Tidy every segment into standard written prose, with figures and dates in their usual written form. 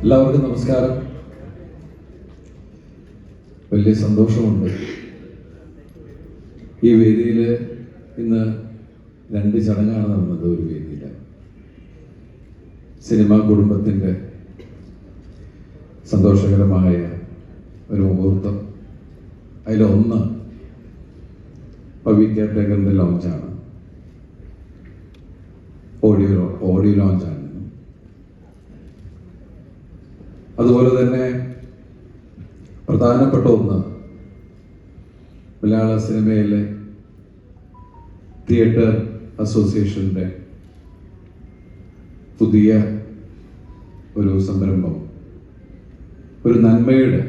എല്ലാവർക്കും നമസ്കാരം. വലിയ സന്തോഷമുണ്ട്. ഈ വേദിയിൽ ഇന്ന് 2 ചടങ്ങാണ് നടന്നത്. ഒരു വേദിയിൽ സിനിമാ കുടുംബത്തിൻ്റെ സന്തോഷകരമായ ഒരു മുഹൂർത്തം. അതിലൊന്ന് പവി കെയർടേക്കറിൻ്റെ ലോഞ്ചാണ്, ഓഡിയോ ലോഞ്ചാണ്. അതുപോലെ തന്നെ പ്രധാനപ്പെട്ട ഒന്ന്, മലയാള സിനിമയിലെ തിയേറ്റർ അസോസിയേഷൻ്റെ പുതിയ ഒരു സംരംഭം, ഒരു നന്മയുടെ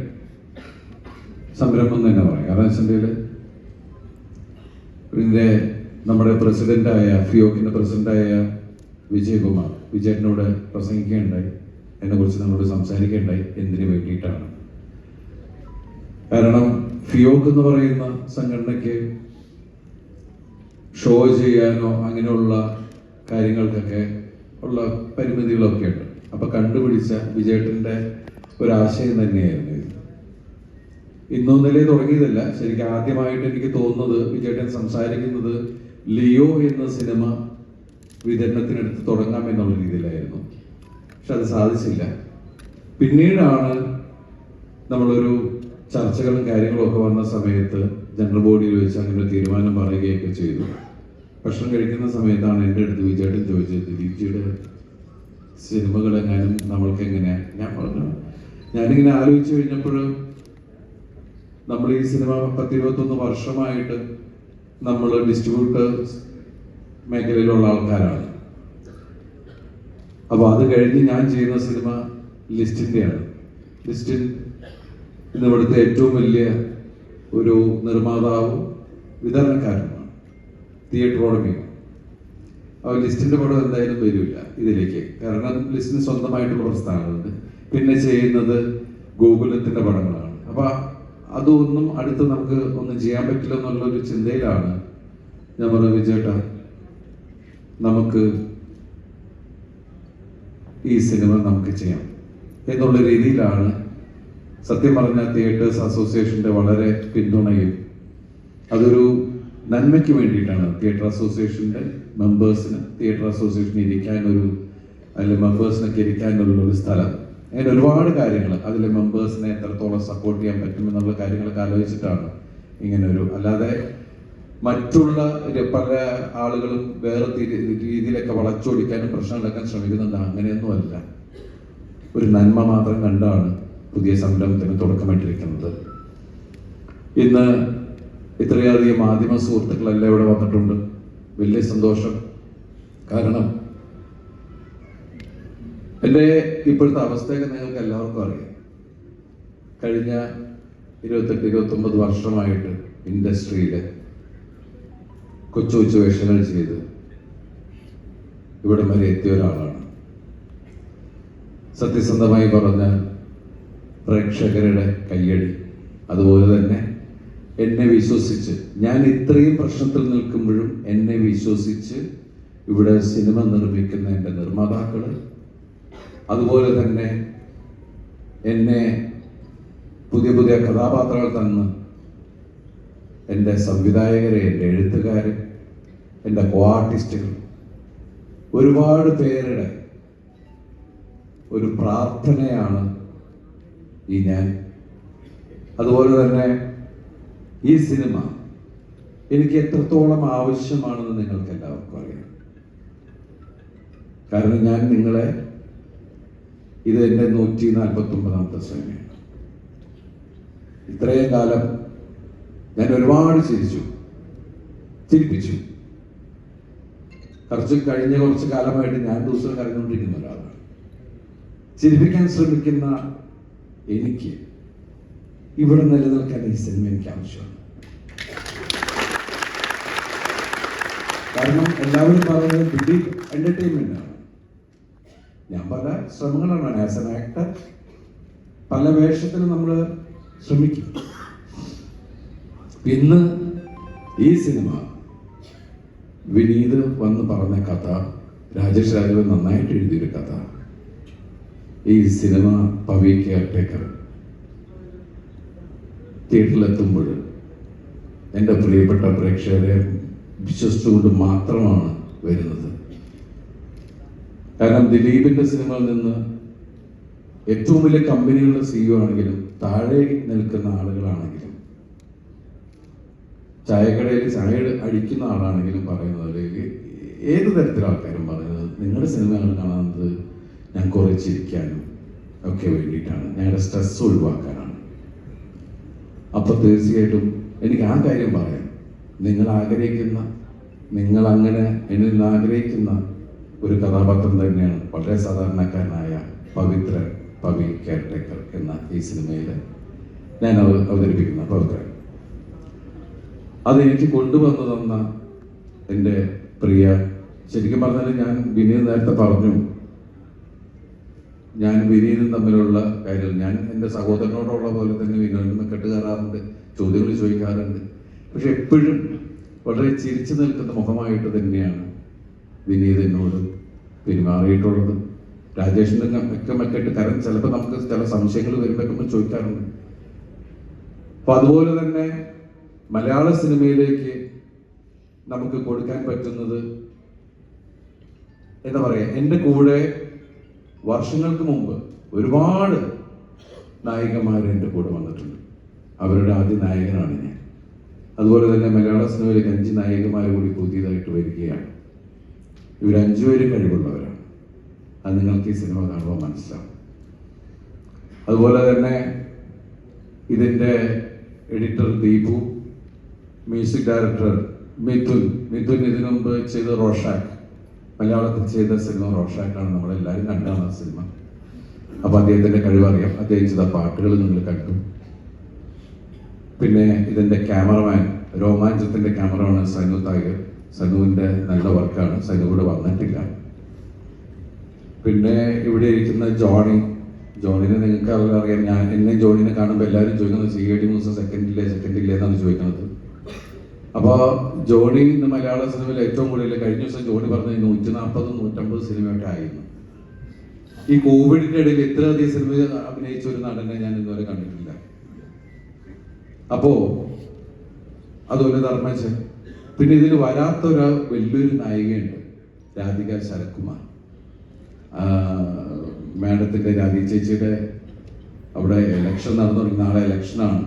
സംരംഭം തന്നെ പറയാം. കാരണം വെച്ചിട്ടുണ്ടെങ്കിൽ ഇതിൻ്റെ നമ്മുടെ പ്രസിഡൻ്റായ ഫിയോക്കിൻ്റെ പ്രസിഡൻ്റായ വിജയകുമാർ വിജയനോട് പ്രസംഗിക്കുകയുണ്ടായി, എന്നെക്കുറിച്ച് നമ്മളോട് സംസാരിക്കുകയുണ്ടായി. എന്തിനു വേണ്ടിയിട്ടാണ്? കാരണം ഫിയോക്ക് എന്ന് പറയുന്ന സംഘടനയ്ക്ക് ഷോ ചെയ്യാനോ അങ്ങനെയുള്ള കാര്യങ്ങൾക്കൊക്കെ ഉള്ള പരിമിതികളൊക്കെ ഉണ്ട്. അപ്പൊ കണ്ടുപിടിച്ച വിജയേട്ടൻ്റെ ഒരാശയം തന്നെയായിരുന്നു ഇത്. ഇന്നൊന്നിലേ തുടങ്ങിയതല്ല. ശരിക്കും ആദ്യമായിട്ട് എനിക്ക് തോന്നുന്നത് വിജയേട്ടൻ സംസാരിക്കുന്നത് ലിയോ എന്ന സിനിമ വിതരണത്തിനടുത്ത് തുടങ്ങാം എന്നുള്ള രീതിയിലായിരുന്നു. പക്ഷെ അത് സാധിച്ചില്ല. പിന്നീടാണ് നമ്മളൊരു ചർച്ചകളും കാര്യങ്ങളും ഒക്കെ വന്ന സമയത്ത് ജനറൽ ബോഡിയിൽ വെച്ച് അങ്ങനെ ഒരു തീരുമാനം പറയുകയൊക്കെ ചെയ്തു. ഭക്ഷണം കഴിക്കുന്ന സമയത്താണ് എൻ്റെ അടുത്ത് വിജയേട്ടൻ ചോദിച്ചത്, ദിലീപ്ജിയുടെ സിനിമകൾ എങ്ങാനും നമ്മൾക്ക് എങ്ങനെയാണ്? ഞാനിങ്ങനെ ആലോചിച്ച് കഴിഞ്ഞപ്പോൾ നമ്മൾ ഈ സിനിമ 10-21 വർഷമായിട്ട് നമ്മൾ ഡിസ്ട്രിബ്യൂട്ടേഴ്സ് മേഖലയിലുള്ള ആൾക്കാരാണ്. അപ്പോൾ അത് കഴിഞ്ഞ് ഞാൻ ചെയ്യുന്ന സിനിമ ലിസ്റ്റിൻ്റെയാണ്. ലിസ്റ്റിൻ ഇന്ന് ഇവിടുത്തെ ഏറ്റവും വലിയ ഒരു നിർമ്മാതാവും വിതരണക്കാരനുമാണ്, തിയേറ്റർ ഉടമയും. അപ്പോൾ ലിസ്റ്റിൻ്റെ പടം എന്തായാലും വരില്ല ഇതിലേക്ക്. കാരണം ലിസ്റ്റിന് സ്വന്തമായിട്ടുള്ള പ്രസ്ഥാനമുണ്ട്. പിന്നെ ചെയ്യുന്നത് ഗോകുലത്തിൻ്റെ പടങ്ങളാണ്. അപ്പോൾ അതൊന്നും അടുത്ത് നമുക്ക് ഒന്നും ചെയ്യാൻ പറ്റില്ല എന്നുള്ളൊരു ചിന്തയിലാണ് ഞാൻ പറഞ്ഞത്, വിജയേട്ടാ നമുക്ക് ഈ സിനിമ നമുക്ക് ചെയ്യാം എന്നുള്ള രീതിയിലാണ്. സത്യം പറഞ്ഞ തിയേറ്റേഴ്സ് അസോസിയേഷൻ്റെ വളരെ പിന്തുണയും അതൊരു നന്മയ്ക്ക് വേണ്ടിയിട്ടാണ്. തിയേറ്റർ അസോസിയേഷൻ്റെ മെമ്പേഴ്സിന് തിയേറ്റർ അസോസിയേഷന് ഇരിക്കാനൊരു, അതിലെ മെമ്പേഴ്സിനൊക്കെ ഇരിക്കാനുള്ളൊരു സ്ഥലം, അങ്ങനെ ഒരുപാട് കാര്യങ്ങൾ, അതിലെ മെമ്പേഴ്സിനെ എത്രത്തോളം സപ്പോർട്ട് ചെയ്യാൻ പറ്റുമെന്നുള്ള കാര്യങ്ങളൊക്കെ ആലോചിച്ചിട്ടാണ് ഇങ്ങനൊരു. അല്ലാതെ മറ്റുള്ള പല ആളുകളും വേറെ രീതിയിലൊക്കെ വളച്ചൊടിക്കാനും പ്രശ്നം ഉണ്ടാക്കാൻ ശ്രമിക്കുന്നുണ്ട്. അങ്ങനെയൊന്നുമല്ല. ഒരു നന്മ മാത്രം കണ്ടാണ് പുതിയ സംരംഭത്തിന് തുടക്കമിട്ടിരിക്കുന്നത്. ഇന്ന് ഇത്രയധികം മാധ്യമ സുഹൃത്തുക്കളെല്ലാം ഇവിടെ വന്നിട്ടുണ്ട്. വലിയ സന്തോഷം. കാരണം എൻ്റെ ഇപ്പോഴത്തെ അവസ്ഥയൊക്കെ നിങ്ങൾക്ക് എല്ലാവർക്കും അറിയാം. കഴിഞ്ഞ 28-29 വർഷമായിട്ട് ഇൻഡസ്ട്രിയിൽ കൊച്ചു കൊച്ചു വേഷങ്ങൾ ചെയ്ത് ഇവിടെ വരെ എത്തിയ ഒരാളാണ്. സത്യസന്ധമായി പറഞ്ഞാൽ പ്രേക്ഷകരുടെ കയ്യടി, അതുപോലെ തന്നെ എന്നെ വിശ്വസിച്ച്, ഞാൻ ഇത്രയും പ്രശ്നത്തിൽ നിൽക്കുമ്പോഴും എന്നെ വിശ്വസിച്ച് ഇവിടെ സിനിമ നിർമ്മിക്കുന്ന എൻ്റെ നിർമ്മാതാക്കൾ, അതുപോലെ തന്നെ എന്നെ പുതിയ പുതിയ കഥാപാത്രങ്ങൾ തന്ന് എൻ്റെ സംവിധായകരെ, എൻ്റെ എഴുത്തുകാരെ, എൻ്റെ കോ ആർട്ടിസ്റ്റുകൾ, ഒരുപാട് പേരുടെ ഒരു പ്രാർത്ഥനയാണ് ഈ ഞാൻ. അതുപോലെ തന്നെ ഈ സിനിമ എനിക്ക് എത്രത്തോളം ആവശ്യമാണെന്ന് നിങ്ങൾക്ക് എല്ലാവർക്കും അറിയാം. കാരണം ഞാൻ നിങ്ങളെ, ഇത് എൻ്റെ 149ാമത്തെ സിനിമയാണ്. ഇത്രയും കാലം ഞാൻ ഒരുപാട് ചിരിപ്പിച്ചു. കഴിഞ്ഞ കുറച്ച് കാലമായിട്ട് ഞാൻ ദിവസം കരഞ്ഞുകൊണ്ടിരിക്കുന്ന ഒരാളാണ്. ചിരിപ്പിക്കാൻ ശ്രമിക്കുന്ന എനിക്ക് ഇവിടെ നിലനിൽക്കാൻ ഈ സിനിമ എനിക്ക് ആവശ്യമാണ്. കാരണം എല്ലാവരും പറയുന്നത് ദിലീപ് എന്റർടൈൻമെന്റ് ആണ്. ഞാൻ പല ശ്രമങ്ങളാണ് ആസ് എൻ ആക്ടർ, പല വേഷത്തിന് നമ്മൾ ശ്രമിക്കും. ഇന്ന് ഈ സിനിമ വിനീത് വന്ന് പറഞ്ഞ കഥ, രാജേഷ് രാഘവൻ നന്നായിട്ട് എഴുതിയൊരു കഥ. ഈ സിനിമ പവി കെയർടേക്കർ തിയേറ്ററിലെത്തുമ്പോൾ എൻ്റെ പ്രിയപ്പെട്ട പ്രേക്ഷകരെ വിശ്വസിച്ചുകൊണ്ട് മാത്രമാണ് വരുന്നത്. കാരണം ദിലീപിൻ്റെ സിനിമയിൽ നിന്ന് ഏറ്റവും വലിയ കമ്പനികളുടെ CEO ആണെങ്കിലും താഴെ നിൽക്കുന്ന ആളുകളാണെങ്കിലും ചായക്കടയിൽ ചായ അടിക്കുന്ന ആളാണെങ്കിലും പറയുന്നത്, ഏത് തരത്തിലുള്ള ആൾക്കാരും പറയുന്നത് നിങ്ങളുടെ സിനിമകൾ കാണുന്നത് ഞാൻ കുറേ ചിരിക്കാനും ഒക്കെ വേണ്ടിയിട്ടാണ്, ഞങ്ങളുടെ സ്ട്രെസ് ഒഴിവാക്കാനാണ്. അപ്പോൾ തീർച്ചയായിട്ടും എനിക്ക് ആ കാര്യം പറയാം. നിങ്ങൾ അങ്ങനെ എന്നിൽ നിന്ന് ആഗ്രഹിക്കുന്ന ഒരു കഥാപാത്രം തന്നെയാണ് വളരെ സാധാരണക്കാരനായ പവി കെയർടേക്കർ എന്ന ഈ സിനിമയിൽ ഞാൻ അവതരിപ്പിക്കുന്ന പവിത്രൻ. അതെനിക്ക് കൊണ്ടുവന്നു തന്ന എൻ്റെ പ്രിയ, ശരിക്കും പറഞ്ഞാൽ ഞാൻ വിനീത് നേരത്തെ പറഞ്ഞു, ഞാൻ വിനീതും തമ്മിലുള്ള കാര്യം, ഞാൻ എൻ്റെ സഹോദരനോടുള്ള പോലെ തന്നെ വിനോദിനെ കെട്ടുകയറാറുണ്ട്, ചോദ്യങ്ങൾ ചോദിക്കാറുണ്ട്. പക്ഷെ എപ്പോഴും വളരെ ചിരിച്ചു നിൽക്കുന്ന മുഖമായിട്ട് തന്നെയാണ് വിനീത് എന്നോട് പെരുമാറിയിട്ടുള്ളത്. രാജേഷിൻ്റെ മെക്കെട്ട് കാരണം ചിലപ്പോൾ നമുക്ക് ചില സംശയങ്ങൾ വരുമ്പോൾ ചോദിക്കാറുണ്ട്. അപ്പൊ അതുപോലെ തന്നെ മലയാള സിനിമയിലേക്ക് നമുക്ക് കൊടുക്കാൻ പറ്റുന്നത് എന്താ പറയാ, എൻ്റെ കൂടെ വർഷങ്ങൾക്ക് മുമ്പ് ഒരുപാട് നായികമാർ എൻ്റെ കൂടെ വന്നിട്ടുണ്ട്. അവരുടെ ആദ്യ നായകനാണ് ഞാൻ. അതുപോലെ തന്നെ മലയാള സിനിമയിലേക്ക് 5 നായികമാർ കൂടി പുതിയതായിട്ട് വരികയാണ്. ഇവർ 5 പേരും കഴിവുള്ളവരാണ്. അത് നിങ്ങൾക്ക് ഈ സിനിമ കാണുമ്പോൾ മനസ്സിലാവും. അതുപോലെ തന്നെ ഇതിൻ്റെ editor Deepu, music director Mithun ഇതിനു മുമ്പ് ചെയ്ത റോഷാക്ക്, മലയാളത്തിൽ ചെയ്ത സിനിമ റോഷാക്കാണ്, നമ്മളെല്ലാവരും കണ്ടാണ് ആ സിനിമ. അപ്പോൾ അദ്ദേഹത്തിൻ്റെ കഴിവറിയാം. അദ്ദേഹം ചെയ്ത പാട്ടുകൾ നിങ്ങൾ കണ്ടു. പിന്നെ ഇതിൻ്റെ ക്യാമറമാൻ, രോമാഞ്ചത്തിൻ്റെ ക്യാമറമാൻ സനു തായർ. സനുവിൻ്റെ നല്ല വർക്കാണ്. സനു ഇവിടെ വന്നിട്ടില്ല. പിന്നെ ഇവിടെ ഇരിക്കുന്ന ജോണിനെ നിങ്ങൾക്ക് അറിയാം. എന്നെ ജോണിനെ കാണുമ്പോൾ എല്ലാവരും ചോദിക്കുന്നത് CID മൂസ സെക്കൻഡില്ലേ എന്നാണ് ചോദിക്കുന്നത്. അപ്പോൾ ജോണി ഇന്ന് മലയാള സിനിമയിൽ ഏറ്റവും കൂടുതൽ, കഴിഞ്ഞ ദിവസം ജോണി പറഞ്ഞ 140-150 സിനിമയൊക്കെ ആയിരുന്നു. ഈ കോവിഡിന്റെ ഇടയിൽ ഇത്രയധികം സിനിമ അഭിനയിച്ച ഒരു നടനെ ഞാൻ ഇതുവരെ കണ്ടിട്ടില്ല. അപ്പോ അതുപോലെ ധർമ്മജൻ. പിന്നെ ഇതിൽ വരാത്തൊരു വലിയൊരു നായികയുണ്ട്, രാധിക ശരത്കുമാർ. മാഡത്തിന്റെ രാധി ചേച്ചിയുടെ അവിടെ ഇലക്ഷൻ നടന്നുകൊണ്ടിരിക്കുന്ന നാളെ ഇലക്ഷനാണ്.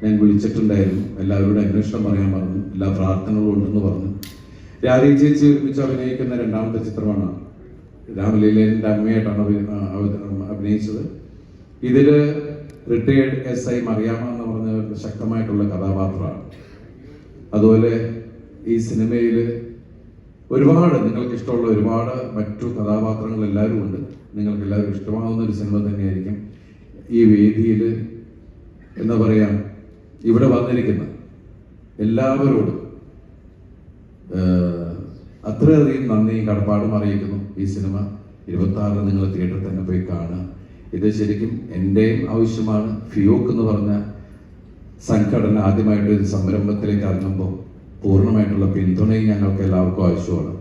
ഞാൻ വിളിച്ചിട്ടുണ്ടായിരുന്നു, എല്ലാവരോടും അന്വേഷണം പറയാൻ പറഞ്ഞു, എല്ലാ പ്രാർത്ഥനകളും ഉണ്ടെന്ന് പറഞ്ഞു. രാധി ചേച്ചി ഒരുമിച്ച് അഭിനയിക്കുന്ന 2ാമത്തെ ചിത്രമാണ്. രാമലീലേന്റെ അമ്മയായിട്ടാണ് അഭിനയിച്ചത്. ഇതില് റിട്ടയേർഡ് SI മറിയാമ്മ എന്ന് പറഞ്ഞ ശക്തമായിട്ടുള്ള കഥാപാത്രമാണ്. അതുപോലെ ഈ സിനിമയിൽ ഒരുപാട് നിങ്ങൾക്ക് ഇഷ്ടമുള്ള ഒരുപാട് മറ്റു കഥാപാത്രങ്ങൾ എല്ലാവരും ഉണ്ട്. നിങ്ങൾക്ക് എല്ലാവരും ഇഷ്ടമാകുന്ന ഒരു സിനിമ തന്നെയായിരിക്കും. ഈ വേദിയിൽ എന്താ പറയാ, ഇവിടെ വന്നിരിക്കുന്ന എല്ലാവരോടും അത്രയധികം നന്ദിയും കടപ്പാടും അറിയിക്കുന്നു. ഈ സിനിമ 26 നിങ്ങൾ തിയേറ്ററിൽ തന്നെ പോയി കാണുക. ഇത് ശരിക്കും എൻ്റെയും ആവശ്യമാണ്. ഫിയോക്ക് എന്ന് പറഞ്ഞ സംഘടന ആദ്യമായിട്ട് സംരംഭത്തിലേക്ക് ഇറങ്ങുമ്പോൾ പൂർണ്ണമായിട്ടുള്ള പിന്തുണയും ഞങ്ങൾക്ക് എല്ലാവർക്കും ആവശ്യമാണ്.